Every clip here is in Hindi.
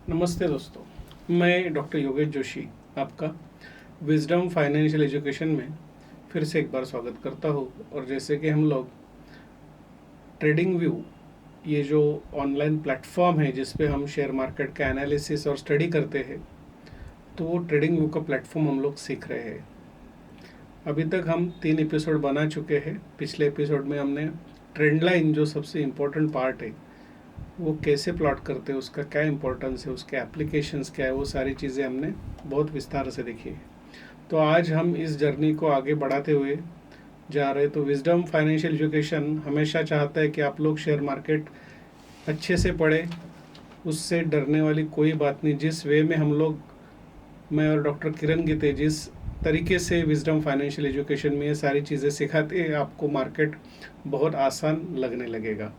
नमस्ते दोस्तों, मैं डॉक्टर योगेश जोशी आपका विजडम फाइनेंशियल एजुकेशन में फिर से एक बार स्वागत करता हूँ। और जैसे कि हम लोग ट्रेडिंग व्यू, ये जो ऑनलाइन प्लेटफॉर्म है जिस पे हम शेयर मार्केट का एनालिसिस और स्टडी करते हैं, तो वो ट्रेडिंग व्यू का प्लेटफॉर्म हम लोग सीख रहे हैं। अभी तक हम 3 एपिसोड बना चुके हैं। पिछले एपिसोड में हमने ट्रेंड लाइन, जो सबसे इम्पोर्टेंट पार्ट है, वो कैसे प्लॉट करते हैं, उसका क्या इंपॉर्टेंस है, उसके एप्लीकेशंस क्या है, वो सारी चीज़ें हमने बहुत विस्तार से देखी है। तो आज हम इस जर्नी को आगे बढ़ाते हुए जा रहे। तो विजडम फाइनेंशियल एजुकेशन हमेशा चाहता है कि आप लोग शेयर मार्केट अच्छे से पढ़ें, उससे डरने वाली कोई बात नहीं। जिस वे में हम लोग, मैं और डॉक्टर किरण गीते, जिस तरीके से विजडम फाइनेंशियल एजुकेशन में ये सारी चीज़ें सिखाते हैं, आपको मार्केट बहुत आसान लगने लगेगा।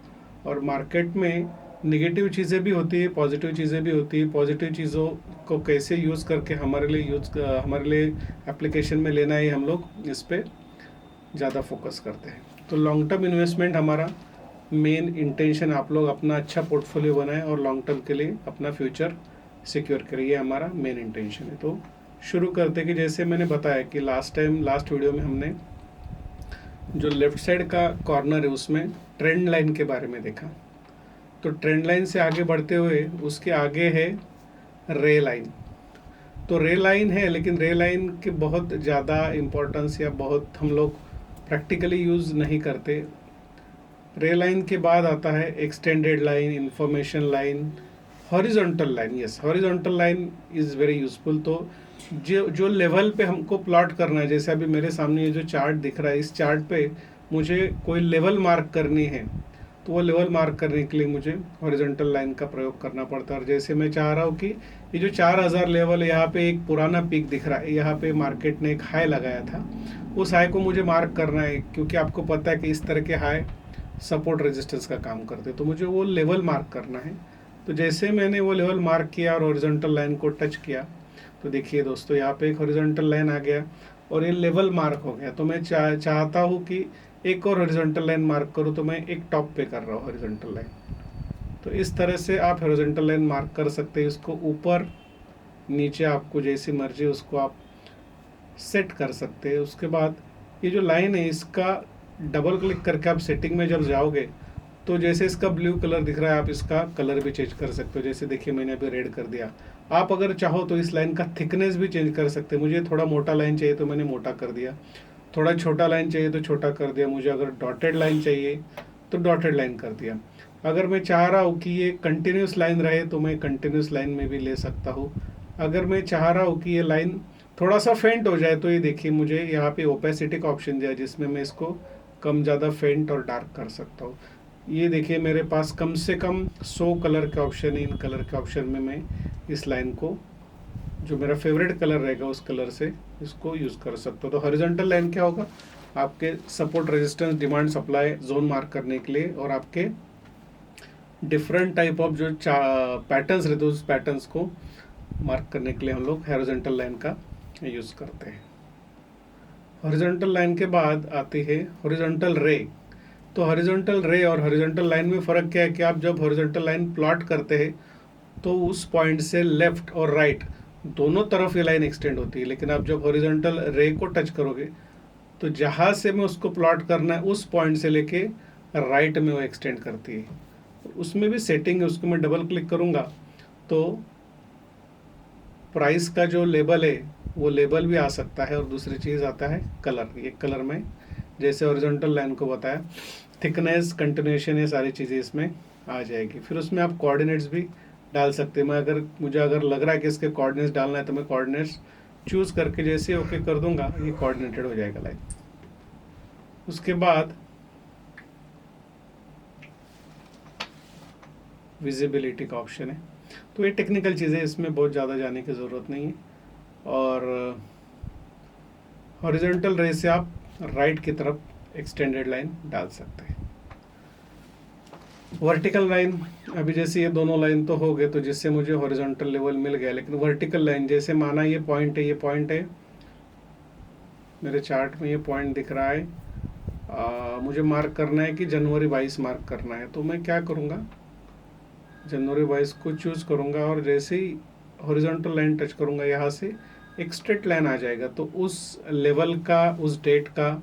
और मार्केट में निगेटिव चीज़ें भी होती है, पॉजिटिव चीज़ें भी होती है। पॉजिटिव चीज़ों को कैसे यूज़ करके हमारे लिए एप्लीकेशन में लेना है, हम लोग इस पर ज़्यादा फोकस करते हैं। तो लॉन्ग टर्म इन्वेस्टमेंट हमारा मेन इंटेंशन, आप लोग अपना अच्छा पोर्टफोलियो बनाएं और लॉन्ग टर्म के लिए अपना फ्यूचर सिक्योर करें, ये हमारा मेन इंटेंशन है। तो शुरू करते कि जैसे मैंने बताया कि लास्ट वीडियो में हमने जो लेफ्ट साइड का कॉर्नर है उसमें ट्रेंड लाइन के बारे में देखा। तो ट्रेंड लाइन से आगे बढ़ते हुए उसके आगे है रे लाइन। तो रे लाइन है, लेकिन रे लाइन के बहुत ज़्यादा इम्पोर्टेंस या बहुत हम लोग प्रैक्टिकली यूज़ नहीं करते। रे लाइन के बाद आता है extended line, information line, horizontal line. Yes, horizontal line is very useful. तो जो लेवल पे हमको प्लॉट करना है, जैसे अभी मेरे सामने ये जो चार्ट दिख रहा है, इस चार्ट पे मुझे कोई लेवल मार्क करनी है, तो वो लेवल मार्क करने के लिए मुझे हॉरिजॉन्टल लाइन का प्रयोग करना पड़ता है। और जैसे मैं चाह रहा हूँ कि ये जो 4000 लेवल है, यहाँ पे एक पुराना पीक दिख रहा है, यहाँ पे मार्केट ने एक हाई लगाया था, उस हाई को मुझे मार्क करना है, क्योंकि आपको पता है कि इस तरह के हाई सपोर्ट रेजिस्टेंस का काम करते, तो मुझे वो लेवल मार्क करना है। तो जैसे मैंने वो लेवल मार्क किया और हॉरिजॉन्टल लाइन को टच किया, तो देखिए दोस्तों, यहाँ पे एक हॉरिजॉन्टल लाइन आ गया और ये लेवल मार्क हो गया। तो मैं चाहता हूँ कि एक और हॉरिजॉन्टल लाइन मार्क करूँ, तो मैं एक टॉप पे कर रहा हूँ हॉरिजॉन्टल लाइन। तो इस तरह से आप हॉरिजॉन्टल लाइन मार्क कर सकते हैं। इसको ऊपर नीचे आपको जैसी मर्जी उसको आप सेट कर सकते हैं। उसके बाद ये जो लाइन है, इसका डबल क्लिक करके आप सेटिंग में जब जाओगे, तो जैसे इसका ब्लू कलर दिख रहा है, आप इसका कलर भी चेंज कर सकते हो। जैसे देखिए, मैंने अभी रेड कर दिया। आप अगर चाहो तो इस लाइन का थिकनेस भी चेंज कर सकते हैं। मुझे थोड़ा मोटा लाइन चाहिए तो मैंने मोटा कर दिया, थोड़ा छोटा लाइन चाहिए तो छोटा कर दिया, मुझे अगर डॉटेड लाइन चाहिए तो डॉटेड लाइन कर दिया। अगर मैं चाह रहा हूँ कि ये कंटिन्यूस लाइन रहे, तो मैं कंटिन्यूस लाइन में भी ले सकता हूँ। अगर मैं चाह रहा हूँ कि ये लाइन थोड़ा सा फेंट हो जाए, तो ये देखिए, मुझे यहाँ पे ओपेसिटी का ऑप्शन दिया, जिसमें मैं इसको कम ज़्यादा फेंट और डार्क कर सकता हूँ। ये देखिए, मेरे पास कम से कम 100 कलर के ऑप्शन है। इन कलर के ऑप्शन में मैं इस लाइन को, जो मेरा फेवरेट कलर रहेगा, उस कलर से इसको यूज़ कर सकता हूँ। तो हॉरिजॉन्टल लाइन क्या होगा, आपके support resistance demand supply zone mark करने के लिए, और आपके डिफरेंट टाइप ऑफ जो पैटर्न्स रहते हैं, उस पैटर्न्स को मार्क करने के लिए हम लोग हॉरिजॉन्टल लाइन का यूज़ करते हैं। हॉरिजॉन्टल लाइन के बाद आती है हॉरिजॉन्टल रे। तो हॉरिजॉन्टल रे और हॉरिजॉन्टल लाइन में फ़र्क क्या है कि आप जब हॉरिजॉन्टल लाइन प्लॉट करते हैं, तो उस पॉइंट से लेफ्ट और राइट दोनों तरफ ये लाइन एक्सटेंड होती है। लेकिन आप जब हॉरिजॉन्टल रे को टच करोगे, तो जहाँ से मैं उसको प्लॉट करना है, उस पॉइंट से लेके राइट में वो एक्सटेंड करती है। उसमें भी सेटिंग है, उसको मैं डबल क्लिक करूँगा तो प्राइस का जो लेबल है, वो लेबल भी आ सकता है। और दूसरी चीज़ आता है कलर। ये कलर में जैसे हॉरिजॉन्टल लाइन को बताया, थिकनेस, कंटिन्यूएशन, ये सारी चीज़ें इसमें आ जाएगी। फिर उसमें आप कोऑर्डिनेट्स भी डाल सकते हैं। मुझे अगर लग रहा है कि इसके कोऑर्डिनेट्स डालना है, तो मैं कोऑर्डिनेट्स चूज़ करके जैसे ओके कर दूंगा, ये कोऑर्डिनेटेड हो जाएगा लाइन। उसके बाद विजिबिलिटी का ऑप्शन है। तो ये टेक्निकल चीज़ें, इसमें बहुत ज़्यादा जाने की ज़रूरत नहीं है। और हॉरिजॉन्टल रे से आप राइट की तरफ एक्सटेंडेड लाइन डाल सकते हैं। वर्टिकल लाइन, अभी जैसे ये दोनों लाइन तो हो गए, तो जिससे मुझे हॉरिजॉन्टल लेवल मिल गया। लेकिन वर्टिकल लाइन, जैसे माना ये पॉइंट है, ये पॉइंट है, मेरे चार्ट में ये पॉइंट दिख रहा है, मुझे मार्क करना है कि जनवरी 22 मार्क करना है। तो मैं क्या करूँगा, जनवरी 22 को चूज़ करूँगा और जैसे ही हॉरिजॉन्टल लाइन टच करूँगा यहाँ से एक स्ट्रेट लाइन आ जाएगा। तो उस लेवल का, उस डेट का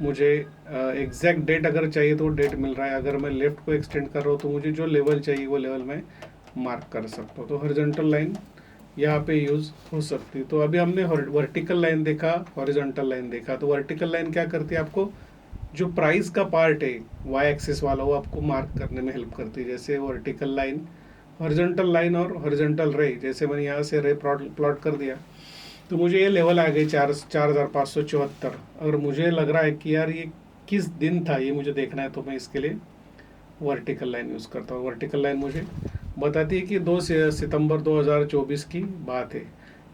मुझे एग्जैक्ट डेट अगर चाहिए तो डेट मिल रहा है। अगर मैं लेफ़्ट को एक्सटेंड कर रहा हूँ तो मुझे जो लेवल चाहिए वो लेवल मैं मार्क कर सकता हूँ। तो हॉरिजॉन्टल लाइन यहाँ पे यूज़ हो सकती है। तो अभी हमने वर्टिकल लाइन देखा, हॉरिजॉन्टल लाइन देखा। तो वर्टिकल लाइन क्या करती है, आपको जो प्राइस का पार्ट है वाई एक्सिस वाला वो आपको मार्क करने में हेल्प करती है। जैसे वर्टिकल लाइन, हॉरिजॉन्टल लाइन और हॉरिजॉन्टल रे, जैसे मैंने यहाँ से रे प्लॉट कर दिया तो मुझे ये लेवल आ गई 4,574। अगर मुझे लग रहा है कि यार ये किस दिन था ये मुझे देखना है तो मैं इसके लिए वर्टिकल लाइन यूज़ करता हूँ। वर्टिकल लाइन मुझे बताती है कि 2 सितंबर 2024 की बात है।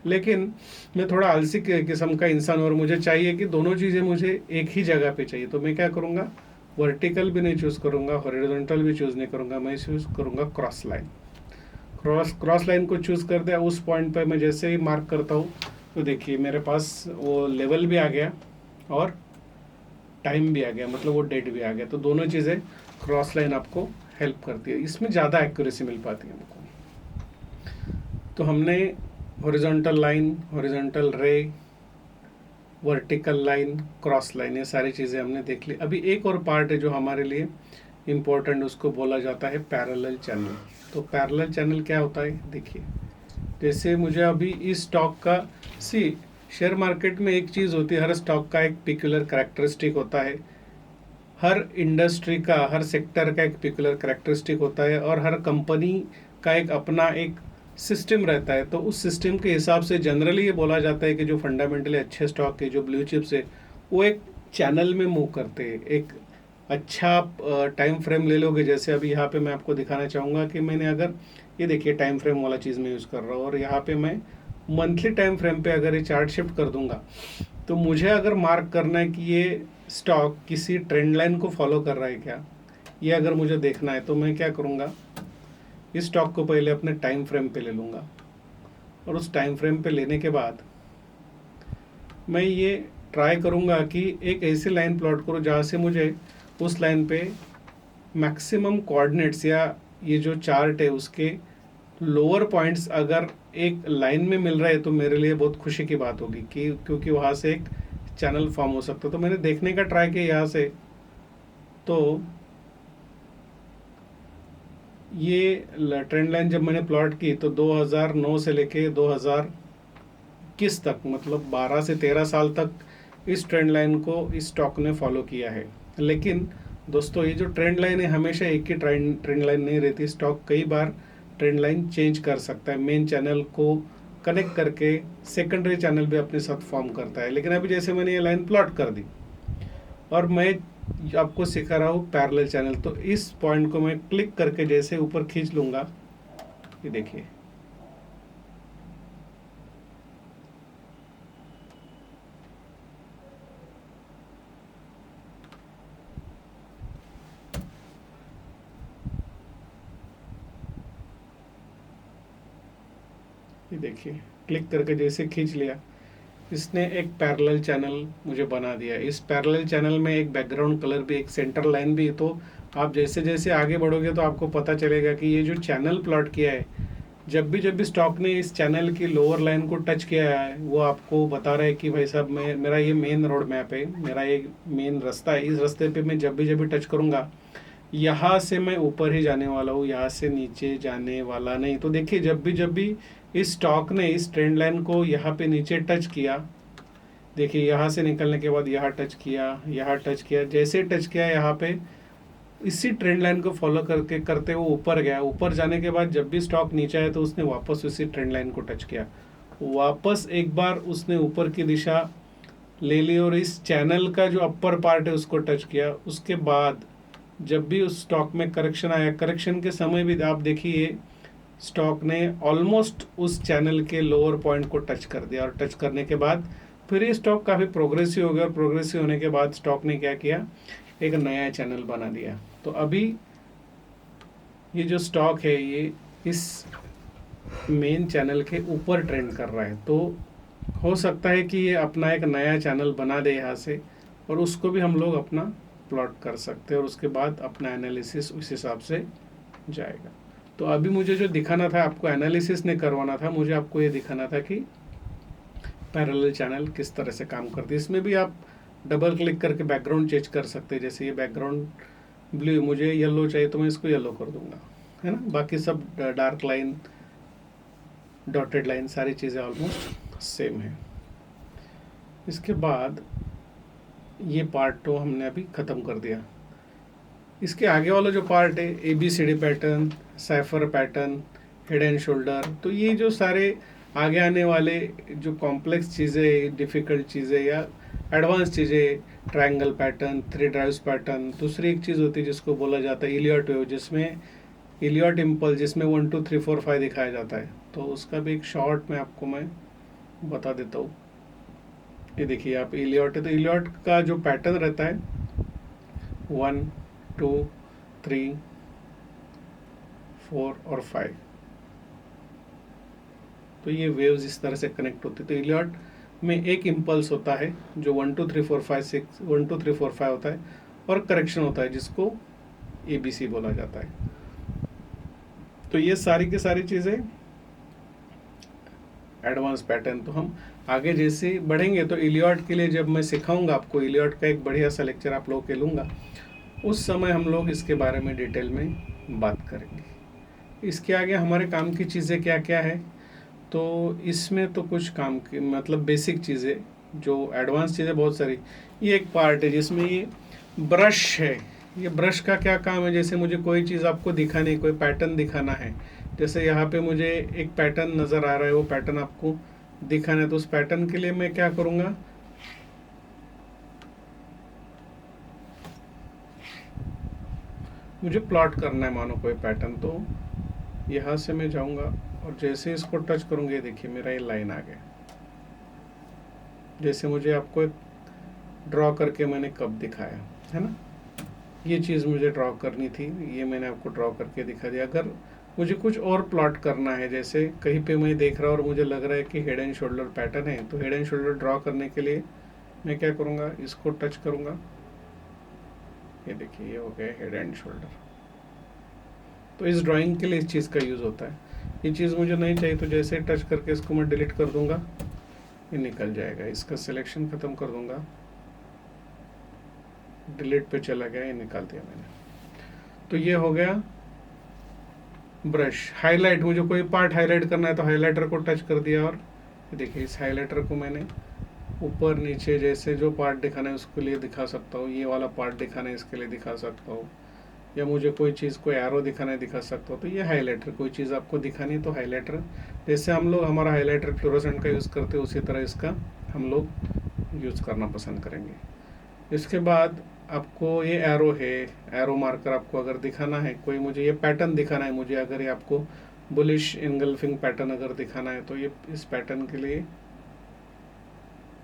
लेकिन मैं थोड़ा आलसी किस्म का इंसान और मुझे चाहिए कि दोनों चीज़ें मुझे एक ही जगह पे चाहिए। तो मैं क्या करूँगा, वर्टिकल भी नहीं चूज़ करूँगा, हॉरिजॉन्टल भी चूज़ नहीं करूँगा, मैं चूज़ करूँगा क्रॉस लाइन। क्रॉस लाइन को चूज़ कर दिया, उस पॉइंट पे मैं जैसे ही मार्क करता हूँ तो देखिए मेरे पास वो लेवल भी आ गया और टाइम भी आ गया, मतलब वो डेट भी आ गया। तो दोनों चीज़ें क्रॉस लाइन आपको हेल्प करती है, इसमें ज़्यादा एक्यूरेसी मिल पाती है हमको। तो हमने हॉरिजॉन्टल लाइन, हॉरिजॉन्टल रे, वर्टिकल लाइन, क्रॉस लाइन, ये सारी चीज़ें हमने देख ली। अभी एक और पार्ट है जो हमारे लिए इम्पोर्टेंट, उसको बोला जाता है पैरेलल चैनल। तो पैरेलल चैनल क्या होता है, देखिए जैसे मुझे अभी इस स्टॉक का शेयर मार्केट में एक चीज़ होती है, हर स्टॉक का एक पिक्युलर कैरेक्टरिस्टिक होता है, हर इंडस्ट्री का, हर सेक्टर का एक पिक्युलर कैरेक्टरिस्टिक होता है और हर कंपनी का एक अपना एक सिस्टम रहता है। तो उस सिस्टम के हिसाब से जनरली ये बोला जाता है कि जो फंडामेंटली अच्छे स्टॉक के, जो ब्लू चिप्स है, वो एक चैनल में मूव करते हैं। एक अच्छा टाइम फ्रेम ले लोगे, जैसे अभी यहाँ पे मैं आपको दिखाना चाहूँगा कि मैंने अगर ये देखिए टाइम फ्रेम वाला चीज़ मैं यूज़ कर रहा हूँ और यहाँ पे मैं मंथली टाइम फ्रेम पे अगर ये चार्ट शिफ्ट कर दूंगा तो मुझे अगर मार्क करना है कि ये स्टॉक किसी ट्रेंड लाइन को फॉलो कर रहा है क्या, ये अगर मुझे देखना है तो मैं क्या करूँगा, इस स्टॉक को पहले अपने टाइम फ्रेम पे ले लूँगा और उस टाइम फ्रेम पे लेने के बाद मैं ये ट्राई करूँगा कि एक ऐसी लाइन प्लॉट करूँ जहाँ से मुझे उस लाइन पे मैक्सिमम कोऑर्डिनेट्स या ये जो चार्ट है उसके लोअर पॉइंट्स अगर एक लाइन में मिल रहा है तो मेरे लिए बहुत खुशी की बात होगी कि क्योंकि वहाँ से एक चैनल फॉर्म हो सकता है। तो मैंने देखने का ट्राई किया यहाँ से, तो ये ट्रेंड लाइन जब मैंने प्लॉट की तो 2009 से लेके 2021 तक, मतलब 12 से 13 साल तक इस ट्रेंड लाइन को इस स्टॉक ने फॉलो किया है। लेकिन दोस्तों ये जो ट्रेंड लाइन है हमेशा एक ही ट्रेंड लाइन नहीं रहती, स्टॉक कई बार ट्रेंड लाइन चेंज कर सकता है, मेन चैनल को कनेक्ट करके सेकेंडरी चैनल भी अपने साथ फॉर्म करता है। लेकिन अभी जैसे मैंने ये लाइन प्लॉट कर दी और मैं आपको सिखा रहा हूँ पैरेलल चैनल, तो इस पॉइंट को मैं क्लिक करके जैसे ऊपर खींच लूँगा, ये देखिए देखिए क्लिक करके जैसे खींच लिया, इसने एक पैरेलल चैनल मुझे बना दिया। इस पैरेलल चैनल में एक बैकग्राउंड कलर भी, एक सेंटर लाइन भी। तो आप जैसे जैसे आगे बढ़ोगे तो आपको पता चलेगा कि ये जो चैनल प्लॉट किया है, जब भी स्टॉक ने इस चैनल की लोअर लाइन को टच किया है वो आपको बता रहा है कि भाई साहब मेरा ये मेन रोड मैप है, मेरा ये मेन रास्ता है, इस रास्ते पे मैं जब भी टच करूँगा यहाँ से मैं ऊपर ही जाने वाला हूँ, यहाँ से नीचे जाने वाला नहीं। तो देखिए जब भी इस स्टॉक ने इस ट्रेंड लाइन को यहाँ पे नीचे टच किया, देखिए यहाँ से निकलने के बाद यहाँ टच किया, यहाँ टच किया, जैसे टच किया यहाँ पे इसी ट्रेंड लाइन को फॉलो करते हुए ऊपर गया। ऊपर जाने के बाद जब भी स्टॉक नीचे आया तो उसने वापस उसी ट्रेंड लाइन को टच किया, वापस एक बार उसने ऊपर की दिशा ले ली और इस चैनल का जो अपर पार्ट है उसको टच किया। उसके बाद जब भी उस स्टॉक में करेक्शन आया, करेक्शन के समय भी आप देखिए स्टॉक ने ऑलमोस्ट उस चैनल के लोअर पॉइंट को टच कर दिया और टच करने के बाद फिर ये स्टॉक काफ़ी प्रोग्रेसिव हो गया और प्रोग्रेसिव होने के बाद स्टॉक ने क्या किया, एक नया चैनल बना दिया। तो अभी ये जो स्टॉक है ये इस मेन चैनल के ऊपर ट्रेंड कर रहा है। तो हो सकता है कि ये अपना एक नया चैनल बना दे यहाँ से और उसको भी हम लोग अपना प्लॉट कर सकते हैं और उसके बाद अपना एनालिसिस उस हिसाब से जाएगा। तो अभी मुझे जो दिखाना था आपको, एनालिसिस नहीं करवाना था, मुझे आपको ये दिखाना था कि पैरेलल चैनल किस तरह से काम करती है। इसमें भी आप डबल क्लिक करके बैकग्राउंड चेंज कर सकते हैं। जैसे ये बैकग्राउंड ब्लू, मुझे येलो चाहिए तो मैं इसको येलो कर दूंगा, है ना। बाकी सब डार्क लाइन, डॉटेड लाइन, सारी चीज़ें ऑलमोस्ट सेम है। इसके बाद ये पार्ट तो हमने अभी ख़त्म कर दिया। इसके आगे वाला जो पार्ट है, ABCD pattern, cipher pattern, head and shoulder, तो ये जो सारे आगे आने वाले जो कॉम्प्लेक्स चीज़ें, डिफ़िकल्ट चीज़ें या एडवांस चीज़ें, ट्रायंगल पैटर्न, 3 ड्राइव्स पैटर्न। दूसरी एक चीज़ होती है जिसको बोला जाता है इलियट वेव, जिसमें इलियट इम्पल्स, जिसमें 1 2 3 4 5 दिखाया जाता है। तो उसका भी एक शॉर्ट में आपको मैं बता देता हूँ। ये देखिए आप, इलियट है तो इलियट का जो पैटर्न रहता है 1 2 3 4 और 5, तो ये वेव्स इस तरह से कनेक्ट होती है। तो इलियट में एक इम्पल्स होता है जो 1 2 3 4 5 6 1 2 3 4 5 होता है, और करेक्शन होता है जिसको ABC बोला जाता है। तो ये सारी की सारी चीज़ें एडवांस पैटर्न। तो हम आगे जैसे बढ़ेंगे तो इलियट के लिए जब मैं सिखाऊंगा आपको, इलियट का एक बढ़िया सा लेक्चर आप लोगों के लूँगा, उस समय हम लोग इसके बारे में डिटेल में बात करेंगे। इसके आगे हमारे काम की चीज़ें क्या क्या है, तो इसमें तो कुछ काम की मतलब बेसिक चीज़ें, जो एडवांस चीज़ें बहुत सारी। ये एक पार्ट है जिसमें ये ब्रश है। ये ब्रश का क्या काम है, जैसे मुझे कोई चीज़ आपको दिखानी, कोई पैटर्न दिखाना है, जैसे यहाँ पे मुझे एक पैटर्न नज़र आ रहा है, वो पैटर्न आपको दिखाना है, तो उस पैटर्न के लिए मैं क्या करूँगा, मुझे प्लॉट करना है मानो कोई पैटर्न। तो यहाँ से मैं जाऊँगा और जैसे इसको टच करूँगे, देखिए मेरा ये लाइन आ गया। जैसे मुझे आपको एक ड्रॉ करके मैंने कब दिखाया, है ना, ये चीज़ मुझे ड्रॉ करनी थी, ये मैंने आपको ड्रॉ करके दिखा दिया। अगर मुझे कुछ और प्लॉट करना है, जैसे कहीं पे मैं देख रहा हूँ और मुझे लग रहा है कि हेड एंड शोल्डर पैटर्न है, तो हेड एंड शोल्डर ड्रॉ करने के लिए मैं क्या करूँगा, इसको टच करूँगा, ये देखिए ये हो गया हेड एंड शोल्डर। तो इस ड्राइंग के लिए इस चीज़ का यूज़ होता है। ये चीज़ मुझे नहीं चाहिए तो जैसे टच करके इसको मैं डिलीट कर दूंगा, ये निकल जाएगा। इसका सिलेक्शन ख़त्म कर दूंगा, डिलीट पे चला गया, ये निकाल दिया मैंने। तो ये हो गया ब्रश। हाईलाइट, मुझे कोई पार्ट हाईलाइट करना है तो हाईलाइटर को टच कर दिया, और देखिए इस हाईलाइटर को मैंने ऊपर नीचे जैसे जो पार्ट दिखाना है उसके लिए दिखा सकता हूँ, ये वाला पार्ट दिखाना है इसके लिए दिखा सकता हूँ, या मुझे कोई चीज़ को एरो दिखाना है दिखा सकता हूँ। तो ये हाईलाइटर, कोई चीज़ आपको दिखानी है तो हाईलाइटर, जैसे हम लोग हमारा हाईलाइटर फ्लोरोसेंट का यूज़ करते हैं उसी तरह इसका हम लोग यूज़ करना पसंद करेंगे। इसके बाद आपको ये एरो है, एरो मार्कर आपको अगर दिखाना है, कोई मुझे ये पैटर्न दिखाना है, मुझे अगर ये आपको बुलिश इनगल्फिंग पैटर्न अगर दिखाना है, तो ये इस पैटर्न के लिए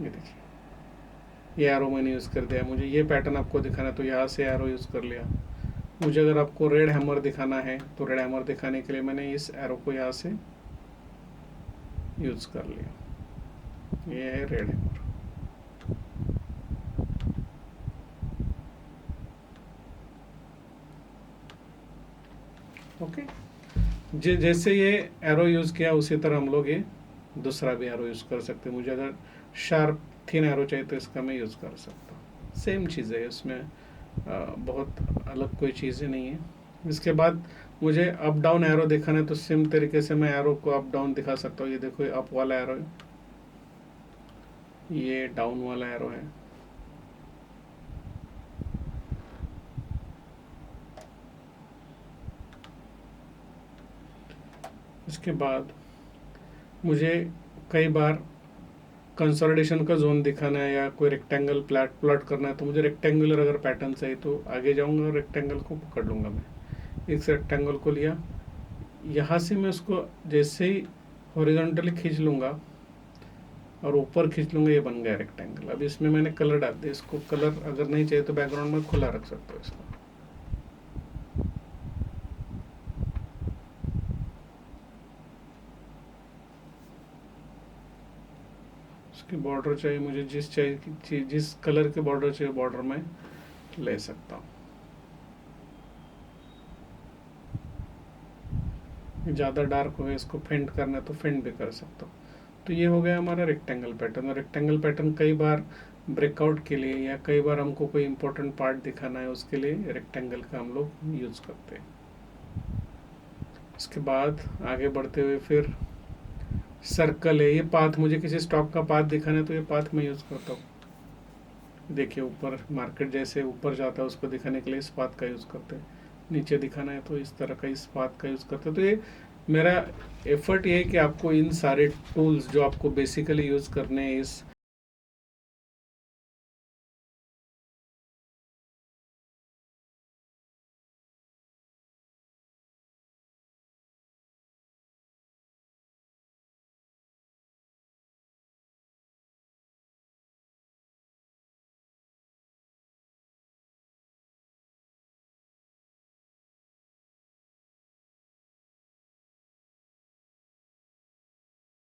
ये देखिए ये एरो मैंने यूज़ कर दिया। मुझे ये पैटर्न आपको दिखाना है तो यहाँ से एरो यूज़ कर लिया। मुझे अगर आपको रेड हैमर दिखाना है तो रेड हैमर दिखाने के लिए मैंने इस एरो को यहाँ से यूज़ कर लिया, ये है रेड हैमर। ओके, जैसे ये एरो यूज़ किया उसी तरह हम लोग ये दूसरा भी एरो यूज़ कर सकते हैं। मुझे अगर शार्प थिन एरो चाहिए तो इसका मैं यूज़ कर सकता हूँ। सेम चीज़ है, इसमें बहुत अलग कोई चीज़ें नहीं है। इसके बाद मुझे अप डाउन एरो दिखाना है तो सेम तरीके से मैं एरो को अप डाउन दिखा सकता हूँ। ये देखो, ये अप वाला एरो है, ये डाउन वाला एरो है। इसके बाद मुझे कई बार कंसोलिडेशन का जोन दिखाना है या कोई रेक्टेंगल प्लॉट करना है, तो मुझे रेक्टेंगुलर अगर पैटर्न चाहिए तो आगे जाऊंगा और रेक्टेंगल को पकड़ लूँगा। मैं इस रेक्टेंगल को लिया, यहाँ से मैं उसको जैसे ही हॉरिजॉन्टली खींच लूँगा और ऊपर खींच लूँगा, ये बन गया रेक्टेंगल। अब इसमें मैंने कलर डाल दिया, इसको कलर अगर नहीं चाहिए तो बैकग्राउंड में खुला रख सकता हूँ इसको। इसकी बॉर्डर चाहिए मुझे, जिस कलर के बॉर्डर चाहिए बॉर्डर में ले सकता हूँ। ज़्यादा डार्क हो गया, इसको फेंट करना है तो फेंट भी कर सकता हूँ। तो ये हो गया हमारा रेक्टेंगल पैटर्न। और रेक्टेंगल पैटर्न कई बार ब्रेकआउट के लिए या कई बार हमको कोई इंपॉर्टेंट पार्ट दिखाना है, उसके लिए रेक्टेंगल का हम लोग यूज़ करते हैं। इसके बाद आगे बढ़ते हुए फिर सर्कल है, ये पाथ, मुझे किसी स्टॉक का पाथ दिखाना है तो ये पाथ मैं यूज़ करता हूँ। देखिए ऊपर मार्केट जैसे ऊपर जाता है उसको दिखाने के लिए इस पाथ का यूज़ करते हैं, नीचे दिखाना है तो इस तरह का इस पाथ का यूज़ करते हैं। तो ये मेरा एफर्ट ये है कि आपको इन सारे टूल्स जो आपको बेसिकली यूज़ करने हैं इस